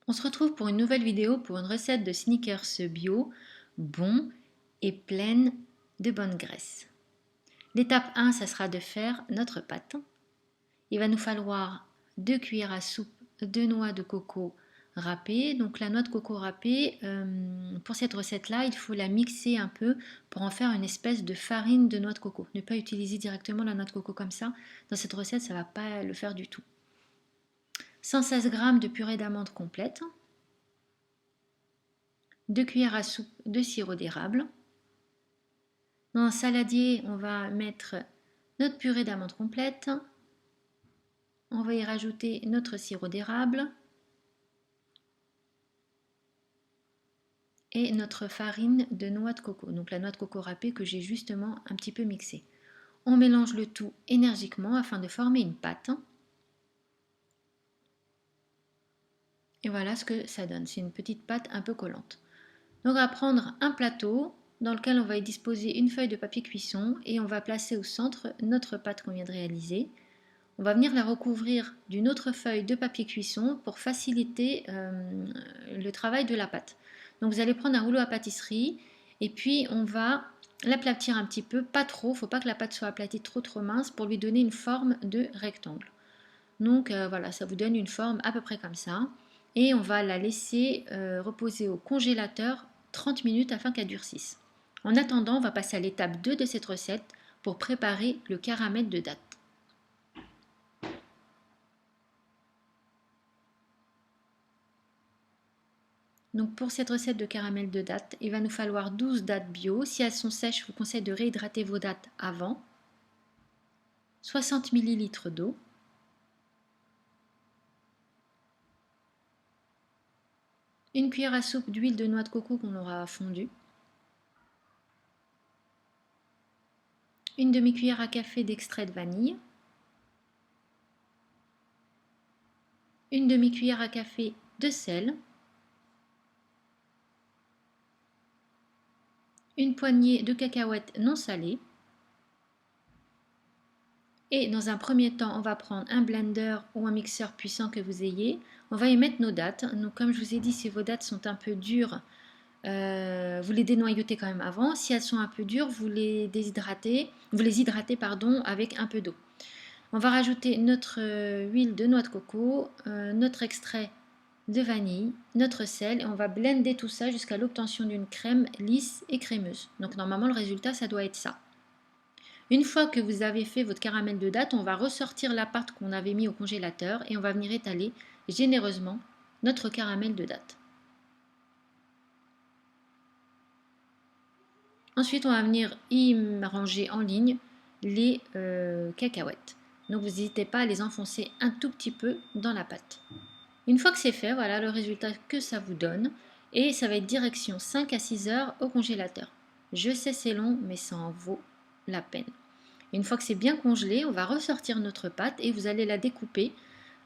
On se retrouve pour une nouvelle vidéo pour une recette de sneakers bio, bon et pleine de bonne graisse. L'étape 1, ça sera de faire notre pâte. Il va nous falloir 2 cuillères à soupe de noix de coco râpées. Donc la noix de coco râpée, pour cette recette-là, il faut la mixer un peu pour en faire une espèce de farine de noix de coco. Ne pas utiliser directement la noix de coco comme ça. Dans cette recette, ça ne va pas le faire du tout. 116 g de purée d'amande complète. 2 cuillères à soupe de sirop d'érable. Dans un saladier, on va mettre notre purée d'amande complète. On va y rajouter notre sirop d'érable et notre farine de noix de coco, donc la noix de coco râpée que j'ai justement un petit peu mixée. On mélange le tout énergiquement afin de former une pâte. Et voilà ce que ça donne, c'est une petite pâte un peu collante. Donc on va prendre un plateau dans lequel on va y disposer une feuille de papier cuisson et on va placer au centre notre pâte qu'on vient de réaliser. On va venir la recouvrir d'une autre feuille de papier cuisson pour faciliter le travail de la pâte. Donc vous allez prendre un rouleau à pâtisserie et puis on va l'aplatir un petit peu, pas trop, il ne faut pas que la pâte soit aplatie trop mince pour lui donner une forme de rectangle. Donc voilà, ça vous donne une forme à peu près comme ça. Et on va la laisser reposer au congélateur 30 minutes afin qu'elle durcisse. En attendant, on va passer à l'étape 2 de cette recette pour préparer le caramel de date. Donc pour cette recette de caramel de dattes, il va nous falloir 12 dattes bio. Si elles sont sèches, je vous conseille de réhydrater vos dattes avant. 60 ml d'eau. Une cuillère à soupe d'huile de noix de coco qu'on aura fondue. Une demi-cuillère à café d'extrait de vanille. Une demi-cuillère à café de sel. Une poignée de cacahuètes non salées. Et dans un premier temps, on va prendre un blender ou un mixeur puissant que vous ayez. On va y mettre nos dattes. Donc comme je vous ai dit, si vos dattes sont un peu dures, vous les dénoyautez quand même avant. Si elles sont un peu dures, vous les hydratez avec un peu d'eau. On va rajouter notre huile de noix de coco, notre extrait de vanille, notre sel et on va blender tout ça jusqu'à l'obtention d'une crème lisse et crémeuse. Donc normalement le résultat ça doit être ça. Une fois que vous avez fait votre caramel de date, on va ressortir la pâte qu'on avait mis au congélateur et on va venir étaler généreusement notre caramel de date. Ensuite, on va venir y ranger en ligne les cacahuètes. Donc, vous n'hésitez pas à les enfoncer un tout petit peu dans la pâte. Une fois que c'est fait, voilà le résultat que ça vous donne. Et ça va être direction 5 à 6 heures au congélateur. Je sais c'est long, mais ça en vaut la peine. Une fois que c'est bien congelé, on va ressortir notre pâte et vous allez la découper.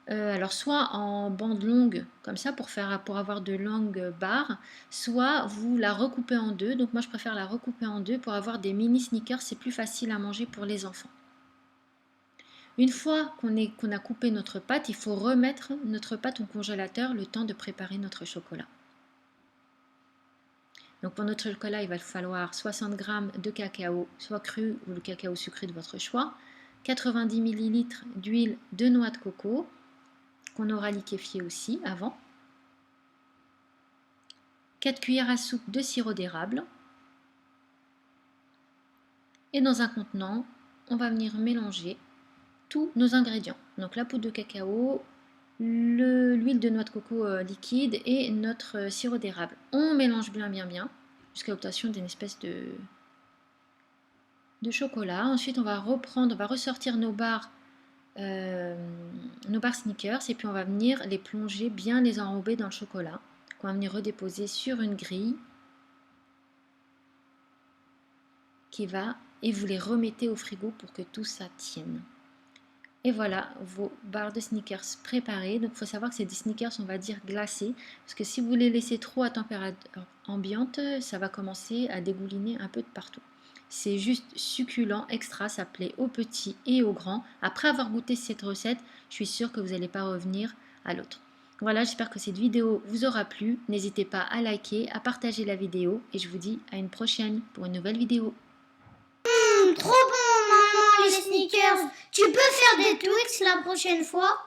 Alors soit en bande longue comme ça pour avoir de longues barres, soit vous la recoupez en deux. Donc moi je préfère la recouper en deux pour avoir des mini sneakers, c'est plus facile à manger pour les enfants. Une fois qu'on a coupé notre pâte, il faut remettre notre pâte au congélateur le temps de préparer notre chocolat. Donc pour notre chocolat, il va falloir 60 g de cacao, soit cru ou le cacao sucré de votre choix, 90 ml d'huile de noix de coco, qu'on aura liquéfié aussi avant, 4 cuillères à soupe de sirop d'érable, et dans un contenant, on va venir mélanger tous nos ingrédients. Donc la poudre de cacao, l'huile de noix de coco liquide et notre sirop d'érable. On mélange bien jusqu'à l'obtention d'une espèce de chocolat. Ensuite, on va ressortir nos barres Snickers et puis on va venir les plonger, bien les enrober dans le chocolat qu'on va venir redéposer sur une grille et vous les remettez au frigo pour que tout ça tienne. Et voilà vos barres de Snickers préparées. Donc il faut savoir que c'est des Snickers, on va dire glacés, parce que si vous les laissez trop à température ambiante, ça va commencer à dégouliner un peu de partout. C'est juste succulent, extra, ça plaît aux petits et aux grands. Après avoir goûté cette recette, je suis sûre que vous n'allez pas revenir à l'autre. Voilà, j'espère que cette vidéo vous aura plu. N'hésitez pas à liker, à partager la vidéo et je vous dis à une prochaine pour une nouvelle vidéo. Trop bon, maman, les sneakers. Tu peux faire des Twix la prochaine fois?